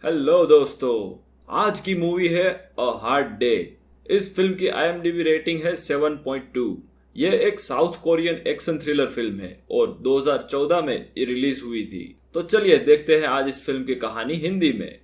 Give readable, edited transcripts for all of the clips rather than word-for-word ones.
Hello दोस्तों। आज की मूवी है अ हार्ड डे। इस फिल्म की IMDb रेटिंग है 7.2। यह एक south Korean action thriller film है और 2014 में ये रिलीज हुई थी। तो चलिए देखते हैं आज इस फिल्म की कहानी हिंदी में।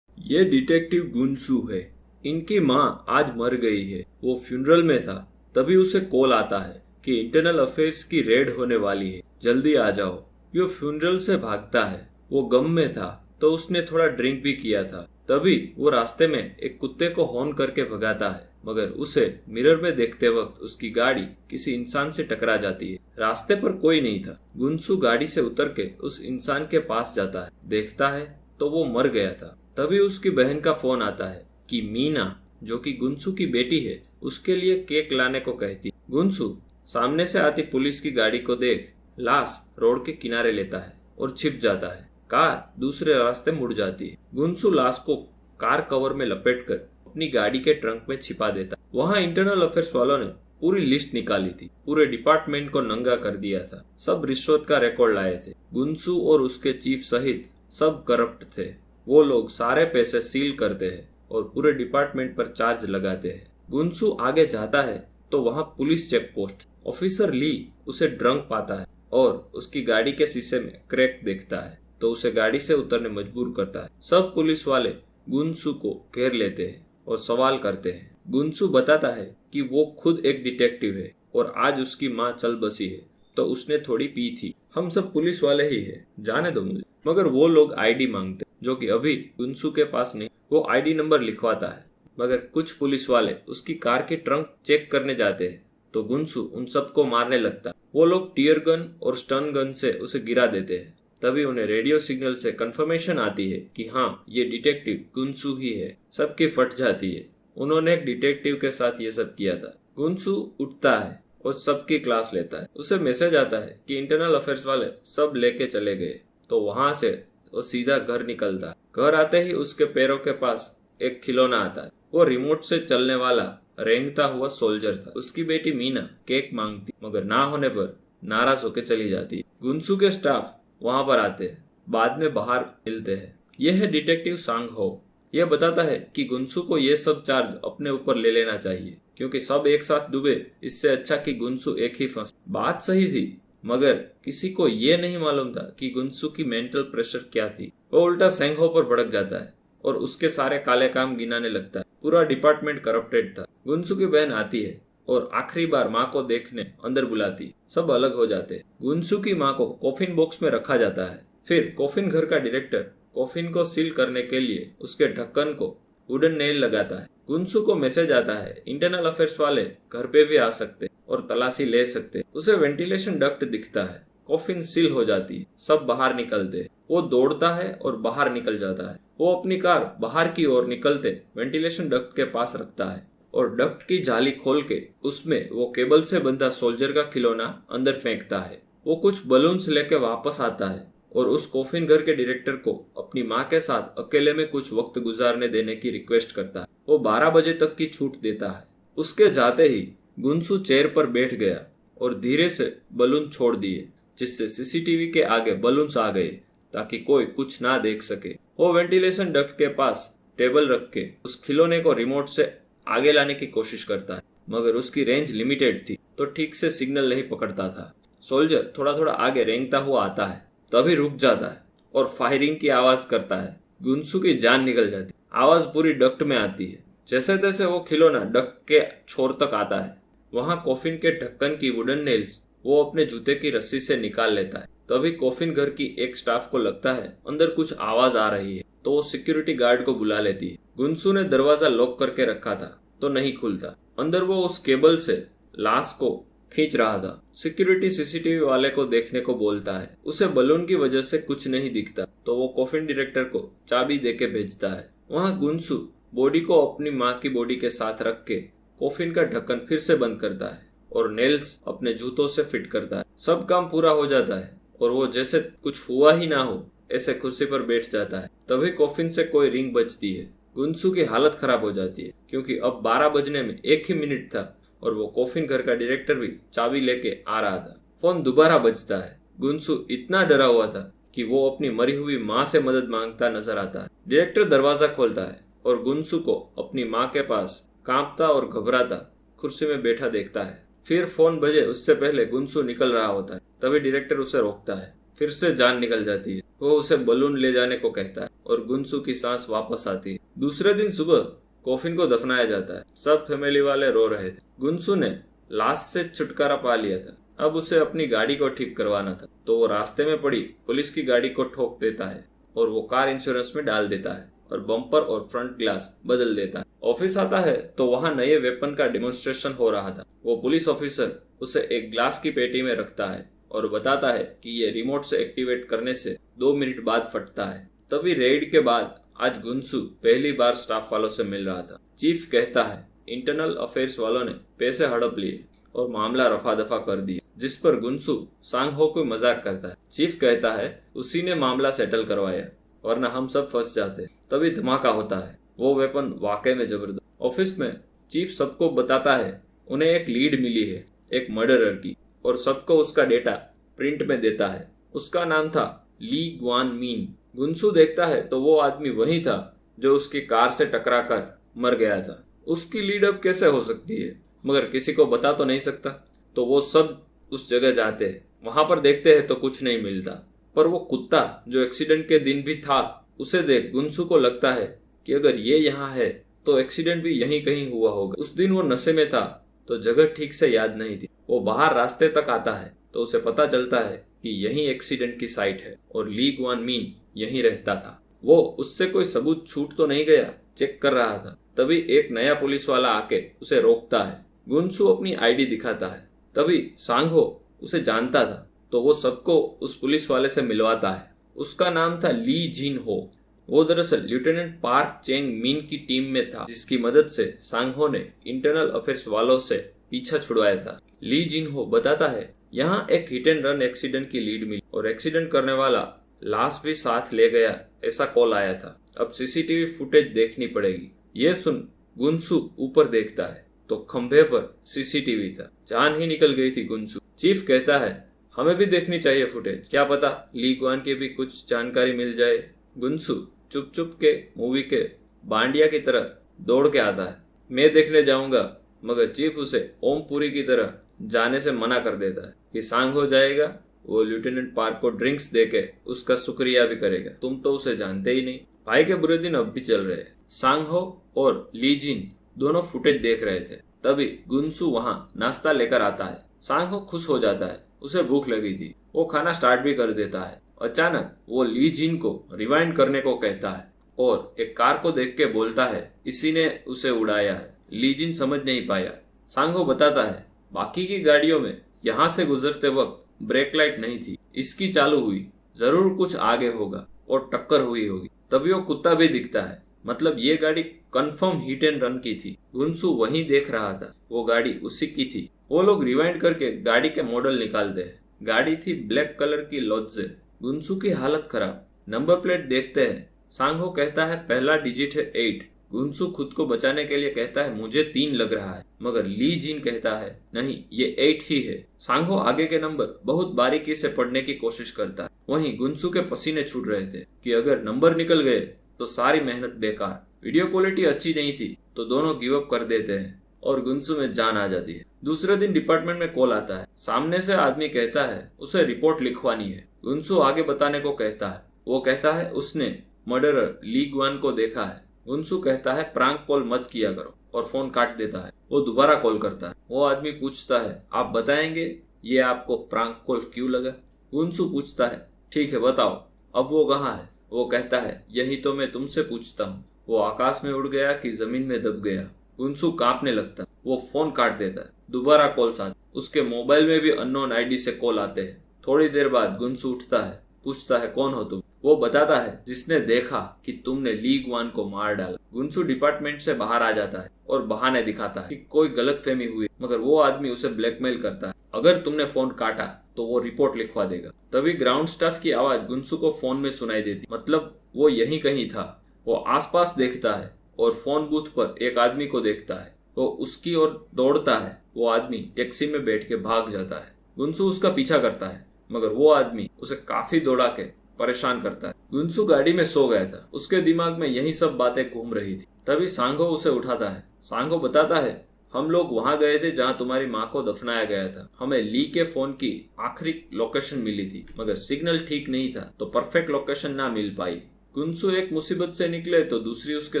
ये डिटेक्टिव गुनसू है। इनकी माँ आज मर गई है। वो फ्यूनरल में था, तभी उसे कॉल आता है कि इंटरनल अफेयर्स की रेड होने वाली है, जल्दी आ जाओ। वो फ्यूनरल से भागता है। वो गम में था तो उसने थोड़ा ड्रिंक भी किया था। तभी वो रास्ते में एक कुत्ते को हॉर्न करके भगाता है, मगर उसे मिरर में देखते वक्त उसकी गाड़ी किसी इंसान से टकरा जाती है। रास्ते पर कोई नहीं था। गुनसू गाड़ी से उतर के उस इंसान के पास जाता है, देखता है तो वो मर गया था। तभी उसकी बहन का फोन आता है कि मीना, जो कि गुनसू की बेटी है, उसके लिए केक लाने को कहती। गुनसू सामने से आती पुलिस की गाड़ी को देख लाश रोड के किनारे लेता है और छिप जाता है। कार दूसरे रास्ते मुड़ जाती है। गुनसू लाश को कार कवर में लपेटकर अपनी गाड़ी के ट्रंक में छिपा देता। वहां इंटरनल अफेयर्स वालों ने पूरी लिस्ट निकाली थी। पूरे डिपार्टमेंट को नंगा कर दिया था। सब रिश्वत का रिकॉर्ड लाए थे। गुनसू और उसके चीफ सहित सब करप्ट थे। वो लोग सारे पैसे सील करते हैं और पूरे डिपार्टमेंट पर चार्ज लगाते हैं। गुनसू आगे जाता है तो वहां पुलिस चेक पोस्ट। ऑफिसर ली उसे ड्रंक पाता है और उसकी गाड़ी के शीशे में क्रैक देखता है तो उसे गाड़ी से उतरने मजबूर करता है। सब पुलिस वाले गुनसू को घेर लेते हैं और सवाल करते हैं। गुनसू बताता है कि वो खुद एक डिटेक्टिव है और आज उसकी माँ चल बसी है तो उसने थोड़ी पी थी। हम सब पुलिस वाले ही है, जाने दो मुझे। मगर वो लोग आईडी मांगते, जो कि अभी गुनसू के पास नहीं। वो आईडी नंबर लिखवाता है, मगर कुछ पुलिस वाले उसकी कार के ट्रंक चेक करने जाते हैं तो गुनसू उन सबको मारने लगता है। वो लोग टीयर गन और स्टन गन से उसे गिरा देते हैं। तभी उन्हें रेडियो सिग्नल से कंफर्मेशन आती है कि हाँ, ये डिटेक्टिव गुनसू ही है। सबकी फट जाती है। उन्होंने एक डिटेक्टिव के साथ ये सब किया था। गुनसू उठता है और सबकी क्लास लेता है। उसे मैसेज आता है कि इंटरनल अफेयर्स वाले सब लेके चले गए। तो वहां से वो सीधा घर निकलता है। घर आते ही उसके पैरों के पास एक खिलौना आता है। वो रिमोट से चलने वाला रेंगता हुआ सोल्जर था। उसकी बेटी मीना केक मांगती, मगर ना होने पर नाराज होकर चली जाती। गुनसू के स्टाफ वहां पर आते हैं, बाद में बाहर मिलते हैं। यह है डिटेक्टिव सांग हो। यह बताता है कि गुनसू को यह सब चार्ज अपने ऊपर ले लेना चाहिए, क्योंकि सब एक साथ डूबे इससे अच्छा कि गुनसू एक ही फंसे। बात सही थी, मगर किसी को यह नहीं मालूम था कि गुनसू की मेंटल प्रेशर क्या थी। वो उल्टा सेंगहो पर भड़क जाता है और उसके सारे काले काम गिनाने लगता है। पूरा डिपार्टमेंट करप्टेड था। गुनसू की बहन आती है और आखिरी बार माँ को देखने अंदर बुलाती। सब अलग हो जाते। गुनसू की माँ को कॉफिन बॉक्स में रखा जाता है। फिर कॉफिन घर का डायरेक्टर कॉफिन को सील करने के लिए उसके ढक्कन को वुडन नेल लगाता है। गुनसू को मैसेज आता है इंटरनल अफेयर्स वाले घर पे भी आ सकते और तलाशी ले सकते। उसे वेंटिलेशन डक्ट दिखता है। कॉफिन सील हो जाती है। सब बाहर निकलते। वो दौड़ता है और बाहर निकल जाता है। वो अपनी कार बाहर की ओर निकलते वेंटिलेशन डक्ट के पास रखता है और डक्ट की जाली खोल के उसमें वो केबल से बंधा सोल्जर का खिलौना अंदर फेंकता है। वो कुछ बलून्स लेके वापस आता है और उस कॉफिन घर के डायरेक्टर को अपनी माँ के साथ अकेले में कुछ वक्त गुजारने देने की रिक्वेस्ट करता है। वो 12 बजे तक की छूट देता है। उसके जाते ही गुनसू चेयर पर बैठ गया और धीरे से बलून छोड़ दिए, जिससे सीसीटीवी के आगे बलून्स आ गए ताकि कोई कुछ ना देख सके। वो वेंटिलेशन डक्ट के पास टेबल रख के उस खिलौने को रिमोट से आगे लाने की कोशिश करता है, मगर उसकी रेंज लिमिटेड थी तो ठीक से सिग्नल नहीं पकड़ता था। सोल्जर थोड़ा थोड़ा आगे रेंगता हुआ आता है, तभी रुक जाता है और फायरिंग की आवाज करता है। गुनसू की जान निकल जाती। आवाज पूरी डक्ट में आती है। जैसे तैसे वो खिलौना डक्ट के छोर तक आता है। वहां कॉफिन के ढक्कन की वुडन नेल्स वो अपने जूते की रस्सी से निकाल लेता है। तभी कॉफिन घर की एक स्टाफ को लगता है अंदर कुछ आवाज आ रही है, तो वो सिक्योरिटी गार्ड को बुला लेती है। गुनसू ने दरवाजा लॉक करके रखा था तो नहीं खुलता। अंदर वो उस केबल से लाश को खींच रहा था। सिक्योरिटी सीसीटीवी वाले को देखने को बोलता है। उसे बलून की वजह से कुछ नहीं दिखता तो वो कॉफिन डायरेक्टर को चाबी देके भेजता है। वहां गुनसू बॉडी को अपनी माँ की बॉडी के साथ रख के कॉफिन का ढक्कन फिर से बंद करता है और नेल्स अपने जूतों से फिट करता है। सब काम पूरा हो जाता है और वो जैसे कुछ हुआ ही ना हो ऐसे कुर्सी पर बैठ जाता है। तभी कॉफिन से कोई रिंग बजती है। गुनसू की हालत खराब हो जाती है, क्योंकि अब 12 बजने में 1 ही मिनट था। और वो कॉफिन घर का डायरेक्टर भी चाबी लेके आ रहा था। फोन दोबारा बजता है। गुनसू इतना डरा हुआ था कि वो अपनी मरी हुई माँ से मदद मांगता नजर आता है। डायरेक्टर दरवाजा खोलता है और गुनसू को अपनी माँ के पास कांपता और घबराता कुर्सी में बैठा देखता है। फिर फोन बजे उससे पहले गुनसू निकल रहा होता है। तभी डायरेक्टर उसे रोकता है। फिर से जान निकल जाती है। वो उसे बलून ले जाने को कहता है और गुनसू की सांस वापस आती है। दूसरे दिन सुबह कॉफिन को दफनाया जाता है। सब फैमिली वाले रो रहे थे। गुनसू ने लाश से छुटकारा पा लिया था। अब उसे अपनी गाड़ी को ठीक करवाना था, तो वो रास्ते में पड़ी पुलिस की गाड़ी को ठोक देता है और वो कार इंश्योरेंस में डाल देता है और बम्पर और फ्रंट ग्लास बदल देता है। ऑफिस आता है तो वहाँ नए वेपन का डेमोन्स्ट्रेशन हो रहा था। वो पुलिस ऑफिसर उसे एक ग्लास की पेटी में रखता है और बताता है कि ये रिमोट से एक्टिवेट करने से 2 मिनट बाद फटता है। तभी रेड के बाद आज गुनसू पहली बार स्टाफ वालों से मिल रहा था। चीफ कहता है इंटरनल अफेयर्स वालों ने पैसे हड़प लिए और मामला रफा दफा कर दिया, जिस पर गुनसू सांगहो को मजाक करता है। चीफ कहता है उसी ने मामला सेटल करवाया, वरना हम सब फंस जाते। तभी धमाका होता है। वो वेपन वाकई में जबरदस्त। ऑफिस में चीफ सबको बताता है उन्हें एक लीड मिली है एक मर्डरर की, और सबको उसका डेटा प्रिंट में देता है। उसका नाम था ली ग्वान मीन। गुनसू देखता है तो वो आदमी वही था जो उसकी कार से टकरा कर मर गया था। उसकी लीड अब कैसे हो सकती है, मगर किसी को बता तो नहीं सकता। तो वो सब उस जगह जाते हैं। वहां पर देखते हैं तो कुछ नहीं मिलता, पर वो कुत्ता जो एक्सीडेंट के दिन भी था, उसे देख गुनसू को लगता है कि अगर ये यहाँ है तो एक्सीडेंट भी यहीं कहीं हुआ होगा। उस दिन वो नशे में था तो जगह ठीक से याद नहीं थी। वो बाहर रास्ते तक आता है तो उसे पता चलता है कि यही एक्सीडेंट की साइट है और ली ग्वान मीन यहीं रहता था। वो उससे कोई सबूत छूट तो नहीं गया चेक कर रहा था। तभी एक नया पुलिस वाला आके उसे रोकता है। गुनसू अपनी आईडी दिखाता है। तभी सांगहो उसे जानता था तो वो सबको उस पुलिस वाले से मिलवाता है। उसका नाम था ली जिन हो। वो दरअसल लेफ्टिनेंट पार्क चेंग मिन की टीम में था, जिसकी मदद से सांगहो ने इंटरनल अफेयर्स वालों से पीछा छुड़वाया था। ली जिन हो बताता है यहाँ एक हिट एंड रन एक्सीडेंट की लीड मिली और एक्सीडेंट करने वाला लाश भी साथ ले गया, ऐसा कॉल आया था। अब सीसीटीवी फुटेज देखनी पड़ेगी। ये सुन गुनसू ऊपर देखता है तो खंभे पर सीसीटीवी था। जान ही निकल गई थी गुनसू। चीफ कहता है हमें भी देखनी चाहिए फुटेज, क्या पता ली ग्वान की भी कुछ जानकारी मिल जाए। गुनसू चुप चुप के मूवी के बांडिया की तरह दौड़ के आता है। मैं देखने जाऊंगा, मगर चीफ उसे ओमपुरी की तरह जाने से मना कर देता है कि सांग हो जाएगा। वो लेफ्टिनेंट पार्क को ड्रिंक्स देके उसका शुक्रिया भी करेगा। तुम तो उसे जानते ही नहीं। भाई के बुरे दिन अब भी चल रहे हैं। सांगहो और लीजिन दोनों फुटेज देख रहे थे। तभी गुनसू वहां नाश्ता लेकर आता है। सांगहो खुश हो जाता है, उसे भूख लगी थी। वो खाना स्टार्ट भी कर देता है। अचानक वो लीजिन को रिवाइंड करने को कहता है और एक कार को देख के बोलता है इसी ने उसे उड़ाया है। लीजिन समझ नहीं पाया। सांगहो बताता है बाकी की गाड़ियों में यहाँ से गुजरते वक्त ब्रेक लाइट नहीं थी, इसकी चालू हुई, जरूर कुछ आगे होगा और टक्कर हुई होगी। तभी वो कुत्ता भी दिखता है, मतलब ये गाड़ी कंफर्म हिट एंड रन की थी। गुनसू वहीं देख रहा था, वो गाड़ी उसी की थी। वो लोग रिवाइंड करके गाड़ी के मॉडल निकालते हैं। गाड़ी थी ब्लैक कलर की लॉड्जे। गुनसू की हालत खराब। नंबर प्लेट देखते हैं। सांगहो कहता है पहला डिजिट है 8। गुनसू खुद को बचाने के लिए कहता है मुझे 3 लग रहा है, मगर ली जिन कहता है नहीं ये 8 ही है। सांगहो आगे के नंबर बहुत बारीकी से पढ़ने की कोशिश करता है। वहीं गुनसू के पसीने छूट रहे थे कि अगर नंबर निकल गए तो सारी मेहनत बेकार। वीडियो क्वालिटी अच्छी नहीं थी तो दोनों गिव अप कर देते हैं और गुनसू में जान आ जाती है। दूसरे दिन डिपार्टमेंट में कॉल आता है। सामने से आदमी कहता है उसे रिपोर्ट लिखवानी है। गुनसू आगे बताने को कहता है। वो कहता है उसने मर्डरर ली ग्वान को देखा है। गुनसू कहता है प्रांक कॉल मत किया करो और फोन काट देता है। वो दोबारा कॉल करता है। वो आदमी पूछता है आप बताएंगे ये आपको प्रांक कॉल क्यों लगा। गुनसू पूछता है ठीक है बताओ अब वो कहाँ है। वो कहता है यही तो मैं तुमसे पूछता हूँ। वो आकाश में उड़ गया कि जमीन में दब गया। गुनसू कांपने लगता है। वो फोन काट देता है। दोबारा कॉल्स आते। उसके मोबाइल में भी अननोन आईडी से कॉल आते हैं। थोड़ी देर बाद गुनसू उठता है, पूछता है कौन हो तुम। वो बताता है जिसने देखा कि तुमने ली ग्वान को मार डाला। गुनसू डिपार्टमेंट से बाहर आ जाता है और बहाने दिखाता है कि कोई गलतफहमी हुई, मगर वो आदमी उसे ब्लैकमेल करता है। अगर तुमने फोन काटा तो वो रिपोर्ट लिखवा देगा। तभी ग्राउंड स्टाफ की आवाज गुनसू को फोन में सुनाई देती, मतलब वो यहीं कहीं था। वो आसपास देखता है और फोन बूथ पर एक आदमी को देखता है। वो उसकी ओर दौड़ता है। वो आदमी टैक्सी में बैठ के भाग जाता है। गुनसू उसका पीछा करता है, मगर वो आदमी उसे काफी दौड़ा के परेशान करता है। गुनसू गाड़ी में सो गया था। उसके दिमाग में यही सब बातें घूम रही थी। तभी सांगो उसे उठाता है। सांगो बताता है, हम लोग वहां गए थे जहां तुम्हारी माँ को दफनाया गया था। हमें ली के फोन की आखिरी लोकेशन मिली थी, मगर सिग्नल ठीक नहीं था तो परफेक्ट लोकेशन ना मिल पाई। गुनसू एक मुसीबत से निकले तो दूसरी उसके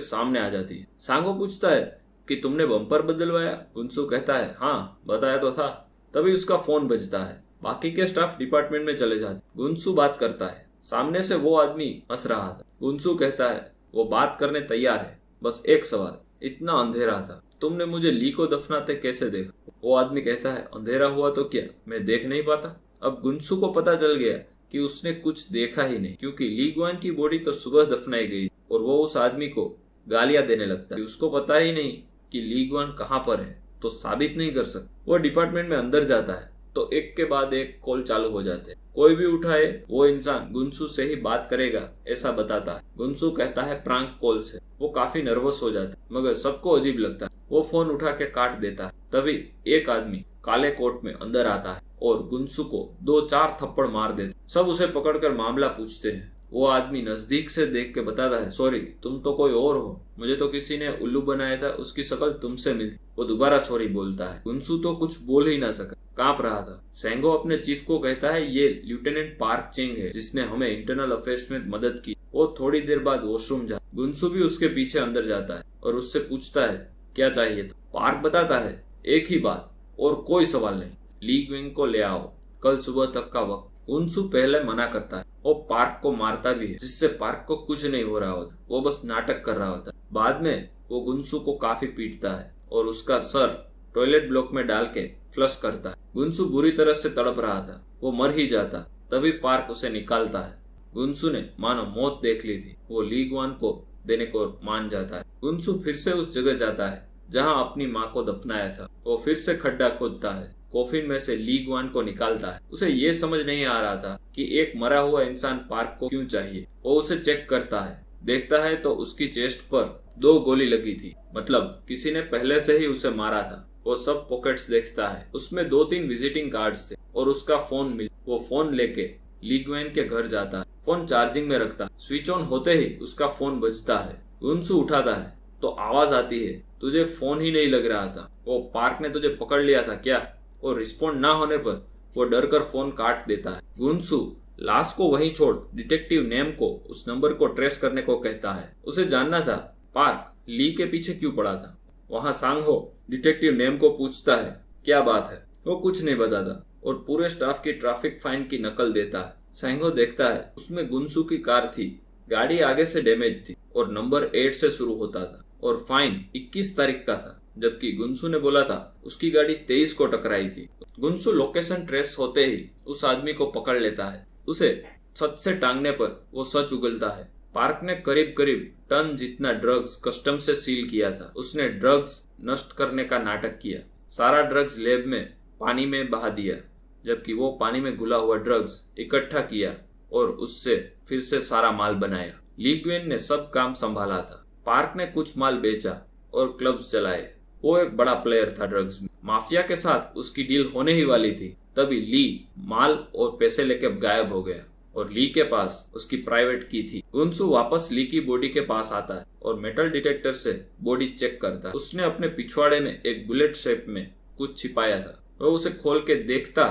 सामने आ जाती है। सांगो पूछता है कि तुमने बम्पर बदलवाया? गुनसू कहता है, हाँ बताया तो था। तभी उसका फोन बजता है। बाकी के स्टाफ डिपार्टमेंट में चले जाते। गुनसू बात करता है। सामने से वो आदमी हंस रहा था। गुनसू कहता है, वो बात करने तैयार है, बस एक सवाल, इतना अंधेरा था, तुमने मुझे ली को दफनाते कैसे देखा? वो आदमी कहता है, अंधेरा हुआ तो क्या मैं देख नहीं पाता? अब गुनसू को पता चल गया कि उसने कुछ देखा ही नहीं, क्योंकि ली गुआन की बॉडी तो सुबह दफनाई गई और वो उस आदमी को गालियां देने लगता है। उसको पता ही नहीं कि ली गुआन कहाँ पर है, तो साबित नहीं कर सकता। वो डिपार्टमेंट में अंदर जाता है तो एक के बाद एक कॉल चालू हो जाते हैं। कोई भी उठाए वो इंसान गुनसू से ही बात करेगा ऐसा बताता है। गुनसू कहता है प्रैंक कॉल से। वो काफी नर्वस हो जाता है, मगर सबको अजीब लगता है। वो फोन उठा के काट देता है। तभी एक आदमी काले कोट में अंदर आता है और गुनसू को 2-4 थप्पड़ मार देता। सब उसे पकड़कर मामला पूछते हैं। वो आदमी नजदीक से देख के बताता है, सॉरी, तुम तो कोई और हो, मुझे तो किसी ने उल्लू बनाया था, उसकी शक्ल तुमसे मिलती। वो दोबारा सॉरी बोलता है। गुनसू तो कुछ बोल ही ना सका, कांप रहा था। सेंगो अपने चीफ को कहता है, ये लेफ्टिनेंट पार्क चेंग है जिसने हमें इंटरनल अफेयर्स में मदद की। वो थोड़ी देर बाद वॉशरूम जाता। गुनसू भी उसके पीछे अंदर जाता है और उससे पूछता है, क्या चाहिए? तो पार्क बताता है, एक ही बात और कोई सवाल नहीं, ली ग्विंग को ले आओ, कल सुबह तक का वक्त। गुनसू पहले मना करता है। वो पार्क को मारता भी है, जिससे पार्क को कुछ नहीं हो रहा होता, वो बस नाटक कर रहा होता। बाद में वो गुनसू को काफी पीटता है और उसका सर टॉयलेट ब्लॉक में डाल के फ्लश करता है। गुनसू बुरी तरह से तड़प रहा था, वो मर ही जाता। तभी पार्क उसे निकालता है। गुनसू ने मानो मौत देख ली थी। वो ली गुआन को देने को मान जाता है। गुनसू फिर से उस जगह जाता है जहां अपनी माँ को दफनाया था। वो फिर से खड्डा खोदता है, कॉफिन में से ली गुआन को निकालता है। उसे ये समझ नहीं आ रहा था कि एक मरा हुआ इंसान पार्क को क्यों चाहिए। वो उसे चेक करता है, देखता है तो उसकी चेस्ट पर 2 गोली लगी थी, मतलब किसी ने पहले से ही उसे मारा था। वो सब पॉकेट्स देखता है, उसमें 2-3 विजिटिंग कार्ड्स थे और उसका फोन मिल। वो फोन लेके ली गुआन के घर जाता है। फोन चार्जिंग में रखता। स्विच ऑन होते ही उसका फोन बजता है। गुनसू उठाता है तो आवाज आती है, तुझे फोन ही नहीं लग रहा था, वो पार्क ने तुझे पकड़ लिया था क्या? और रिस्पॉन्ड ना होने पर वो डर कर फोन काट देता है। गुनसू लाश को वहीं छोड़ डिटेक्टिव नेम को उस नंबर को ट्रेस करने को कहता है। उसे जानना था पार्क ली के पीछे क्यों पड़ा था। वहां सांगहो डिटेक्टिव नेम को पूछता है, क्या बात है? वो कुछ नहीं बताता और पूरे स्टाफ की ट्रैफिक फाइन की नकल देता है। सांगहो देखता है उसमें गुनसू की कार थी। गाड़ी आगे से डैमेज थी और नंबर 8 से शुरू होता था और फाइन 21 तारीख का था, जबकि गुनसू ने बोला था उसकी गाड़ी 23 को टकराई थी। गुनसू लोकेशन ट्रेस होते ही उस आदमी को पकड़ लेता है। उसे छत से टांगने पर वो सच उगलता है। पार्क ने करीब करीब टन जितना ड्रग्स कस्टम से सील किया था। उसने ड्रग्स नष्ट करने का नाटक किया, सारा ड्रग्स लैब में पानी में बहा दिया, जबकि वो पानी में घुला हुआ ड्रग्स इकट्ठा किया और उससे फिर से सारा माल बनाया। ली गुआन ने सब काम संभाला था। पार्क ने कुछ माल बेचा और क्लब्स चलाए। वो एक बड़ा प्लेयर था ड्रग्स में। माफिया के साथ उसकी डील होने ही वाली थी। तभी ली माल और पैसे लेकर गायब हो गया और ली के पास उसकी प्राइवेट की थी। गुनसू वापस ली की बॉडी के पास आता है और मेटल डिटेक्टर से बॉडी चेक करता है। उसने अपने पिछवाड़े में एक बुलेट शेप में कुछ छिपाया था। वह उसे खोल के देखता,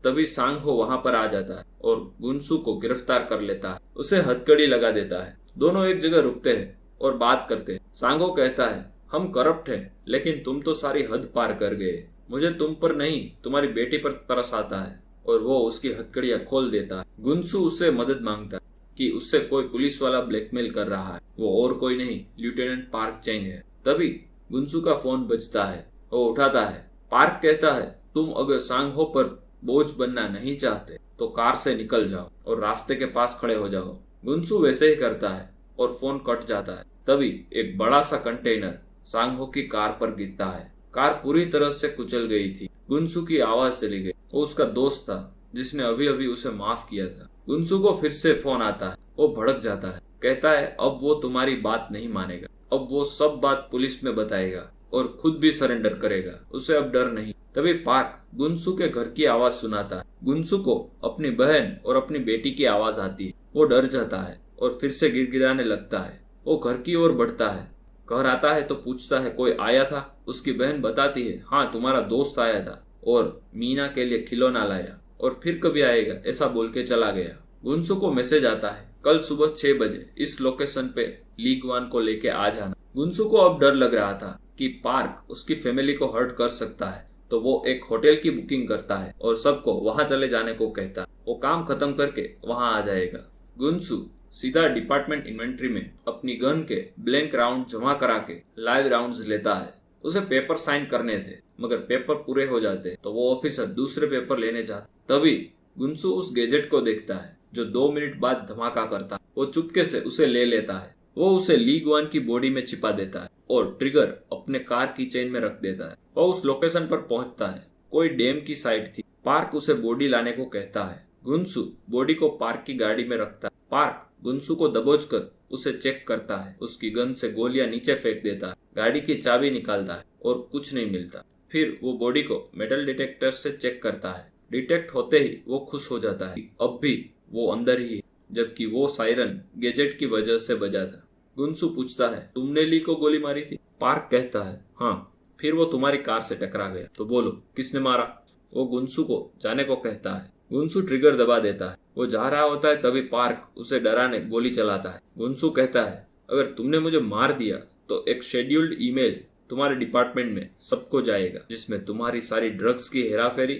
तभी सांगहो वहां पर आ जाता है और गुनसू को गिरफ्तार कर लेता है। उसे हथकड़ी लगा देता है। दोनों एक जगह रुकते हैं और बात करते हैं। सांगहो कहता है, हम करप्ट हैं, लेकिन तुम तो सारी हद पार कर गए। मुझे तुम पर नहीं, तुम्हारी बेटी पर तरस आता है। और वो उसकी हथकड़ियां खोल देता है। गुनसू उससे मदद मांगता है कि उससे कोई पुलिस वाला ब्लैकमेल कर रहा है। वो और कोई नहीं, लेफ्टिनेंट पार्क चेंग है। तभी गुनसू का फोन बजता है। वो उठाता है। पार्क कहता है, तुम अगर सांगहो पर बोझ बनना नहीं चाहते तो कार से निकल जाओ और रास्ते के पास खड़े हो जाओ। गुनसू वैसे ही करता है और फोन कट जाता है। तभी एक बड़ा सा कंटेनर सांगहो की कार पर गिरता है। कार पूरी तरह से कुचल गई थी। गुनसू की आवाज चली गई। वो उसका दोस्त था जिसने अभी अभी उसे माफ किया था। गुनसू को फिर से फोन आता है। वो भड़क जाता है, कहता है अब वो तुम्हारी बात नहीं मानेगा, अब वो सब बात पुलिस में बताएगा और खुद भी सरेंडर करेगा। उसे अब डर नहीं। तभी पार्क गुनसु के घर की आवाज सुनाता है। गुनसु को अपनी बहन और अपनी बेटी की आवाज आती है। वो डर जाता है और फिर से गिड़गिड़ाने लगता है। वो घर की ओर बढ़ता है। घर आता है तो पूछता है कोई आया था। उसकी बहन बताती है हाँ तुम्हारा दोस्त आया था और मीना के लिए खिलौना लाया और फिर कभी आएगा ऐसा बोल के चला गया। गुनसु को मैसेज आता है कल सुबह 6 बजे इस लोकेशन पे लीग वन को लेके आ जाना। गुनसु को अब डर लग रहा था कि पार्क उसकी फैमिली को हर्ट कर सकता है, तो वो एक होटल की बुकिंग करता है और सबको वहां चले जाने को कहता है। वो काम खत्म करके वहां आ जाएगा। गुनसु सीधा डिपार्टमेंट इन्वेंट्री में अपनी गन के ब्लैंक राउंड जमा करा के लाइव राउंड्स लेता है। उसे पेपर साइन करने थे मगर पेपर पूरे हो जाते तो वो ऑफिसर दूसरे पेपर लेने जाता। तभी गुनसु उस गैजेट को देखता है जो 2 मिनट बाद धमाका करता है। वो चुपके से उसे ले लेता है। वो उसे लीग वन की बॉडी में छिपा देता है और ट्रिगर अपने कार की चेन में रख देता है। वो उस लोकेशन पर पहुंचता है। कोई डैम की साइट थी। पार्क उसे बॉडी लाने को कहता है। गुनसु बॉडी को पार्क की गाड़ी में रखता है। पार्क गुनसु को दबोच कर उसे चेक करता है। उसकी गन से गोलियां नीचे फेंक देता है। गाड़ी की चाबी निकालता है और कुछ नहीं मिलता। फिर वो बॉडी को मेटल डिटेक्टर से चेक करता है। डिटेक्ट होते ही वो खुश हो जाता है। अब भी वो अंदर ही है, जबकि वो सायरन गैजेट की वजह से बजा था। गुनसु पूछता है तुमने ली को गोली मारी थी? पार्क कहता है हाँ। फिर वो तुम्हारी कार से टकरा गया तो बोलो किसने मारा? वो गुनसु को जाने को कहता है। गुनसु ट्रिगर दबा देता है। वो जा रहा होता है तभी पार्क उसे डराने गोली चलाता है। गुनसु कहता है अगर तुमने मुझे मार दिया तो एक शेड्यूल्ड ईमेल तुम्हारे डिपार्टमेंट में सबको जाएगा जिसमें तुम्हारी सारी ड्रग्स की हेराफेरी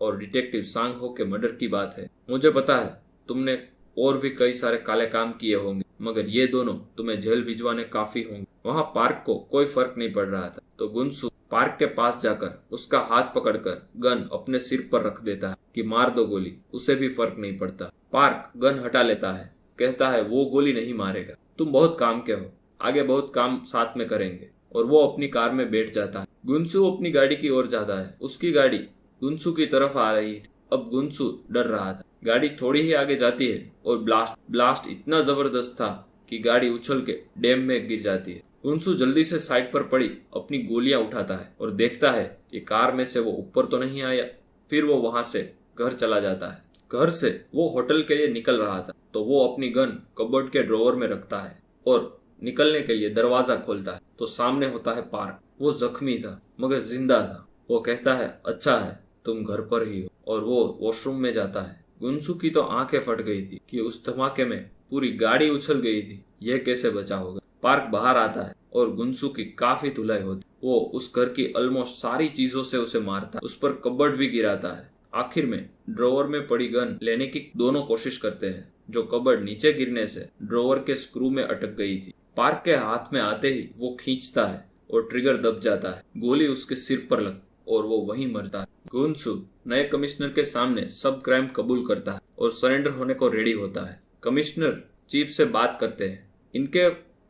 और डिटेक्टिव सांग हो के मर्डर की बात है। मुझे पता है तुमने और भी कई सारे काले काम किए होंगे मगर ये दोनों तुम्हें जेल भिजवाने काफी होंगे। वहाँ पार्क को कोई फर्क नहीं पड़ रहा था तो गुनसु पार्क के पास जाकर उसका हाथ पकड़कर गन अपने सिर पर रख देता है कि मार दो गोली। उसे भी फर्क नहीं पड़ता। पार्क गन हटा लेता है। कहता है वो गोली नहीं मारेगा। तुम बहुत काम के हो, आगे बहुत काम साथ में करेंगे। और वो अपनी कार में बैठ जाता है। गुनसु अपनी गाड़ी की ओर जाता है। उसकी गाड़ी गुनसु की तरफ आ रही थी। अब गुनसु डर रहा था। गाड़ी थोड़ी ही आगे जाती है और ब्लास्ट इतना जबरदस्त था कि गाड़ी उछल के डैम में गिर जाती है। गुनसु जल्दी से साइड पर पड़ी अपनी गोलियां उठाता है और देखता है कि कार में से वो ऊपर तो नहीं आया। फिर वो वहां से घर चला जाता है। घर से वो होटल के लिए निकल रहा था तो वो अपनी गन कबर्ड के ड्रॉवर में रखता है और निकलने के लिए दरवाजा खोलता है तो सामने होता है पार्क। वो जख्मी था मगर जिंदा था। वो कहता है अच्छा है तुम घर पर ही हो और वो वॉशरूम में जाता है। गुनसु की तो आंखें फट गई थी कि उस धमाके में पूरी गाड़ी उछल गई थी। यह कैसे बचा होगा? पार्क बाहर आता है और गुनसु की काफी धुलाई होती। वो उस घर की ऑलमोस्ट सारी चीजों से उसे मारता है। उस पर कबर्ड भी गिराता है। आखिर में ड्रॉवर में पड़ी गन लेने की दोनों कोशिश करते हैं जो कबर्ड नीचे गिरने से ड्रॉवर के स्क्रू में अटक गई थी। पार्क के हाथ में आते ही वो खींचता है और ट्रिगर दब जाता है। गोली उसके सिर पर लग और वो वहीं मरता है। गुनसु नए कमिश्नर के सामने सब क्राइम कबूल करता है और सरेंडर होने को रेडी होता है। कमिश्नर चीफ से बात करते हैं। इनके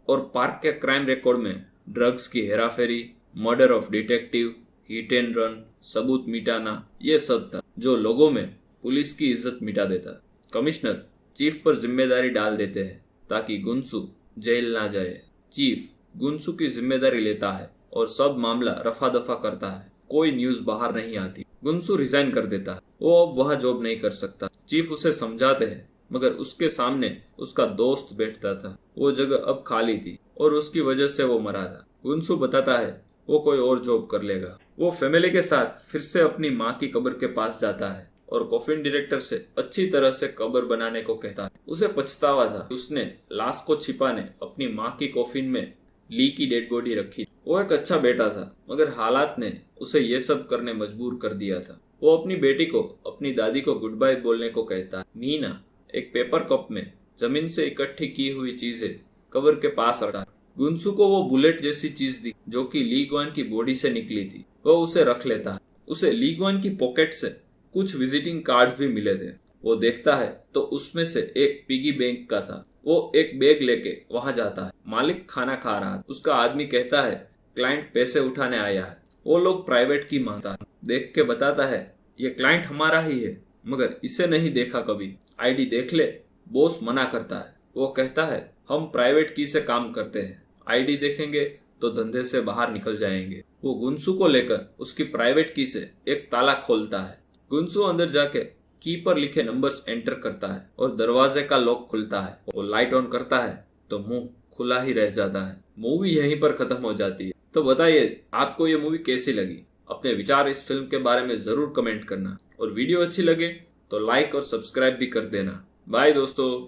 और पार्क के क्राइम रिकॉर्ड में ड्रग्स की हेराफेरी, murder of detective, hit and run, सबूत मिटाना, ये सब था जो लोगों में पुलिस की इज्जत मिटा देता। कमिश्नर चीफ पर जिम्मेदारी डाल देते हैं ताकि गुनसु जेल ना जाए। चीफ गुनसु की जिम्मेदारी लेता है और सब मामला रफा दफा करता है। कोई न्यूज बाहर नहीं आती। गुनसु रिजाइन कर देता है। वो अब वहाँ जॉब नहीं कर सकता। चीफ उसे समझाते हैं मगर उसके सामने उसका दोस्त बैठता था। वो जगह अब खाली थी और उसकी वजह से वो मरा था। गुनसु बताता है वो कोई और जॉब कर लेगा। वो फैमिली के साथ फिर से अपनी माँ की कब्र के पास जाता है और कॉफिन डायरेक्टर से अच्छी तरह से कब्र बनाने को कहता है। उसे पछतावा था उसने लाश को छिपाने अपनी माँ की कॉफिन में ली की डेड बॉडी रखी। वो एक अच्छा बेटा था मगर हालात ने उसे ये सब करने मजबूर कर दिया था। वो अपनी बेटी को अपनी दादी को गुड बाय बोलने को कहता है। मीना एक पेपर कप में जमीन से इकट्ठी की हुई चीजें कब्र के पास रखा। गुनसु को वो बुलेट जैसी चीज दी जो कि लीग वन की बॉडी से निकली थी। वो उसे रख लेता है। उसे लीग वन की पॉकेट से कुछ विजिटिंग कार्ड्स भी मिले थे। वो देखता है तो उसमें से एक पिगी बैंक का था। वो एक बैग लेके वहां जाता है। मालिक खाना खा रहा है। उसका आदमी कहता है क्लाइंट पैसे उठाने आया है। वो लोग प्राइवेट की मांगता है। देख के बताता है ये क्लाइंट हमारा ही है मगर इसे नहीं देखा कभी। आईडी देख ले। बॉस मना करता है। वो कहता है हम प्राइवेट की से काम करते हैं, आईडी देखेंगे तो धंधे से बाहर निकल जाएंगे। वो गुनसु को लेकर उसकी प्राइवेट की से एक ताला खोलता है। गुनसु अंदर जाके की पर लिखे नंबर्स एंटर करता है और दरवाजे का लॉक खुलता है। वो लाइट ऑन करता है तो मुंह खुला ही रह जाता है। मूवी यहीं पर खत्म हो जाती है। तो बताइए आपको ये मूवी कैसी लगी? अपने विचार इस फिल्म के बारे में जरूर कमेंट करना और वीडियो अच्छी लगे तो लाइक और सब्सक्राइब भी कर देना। बाय दोस्तों।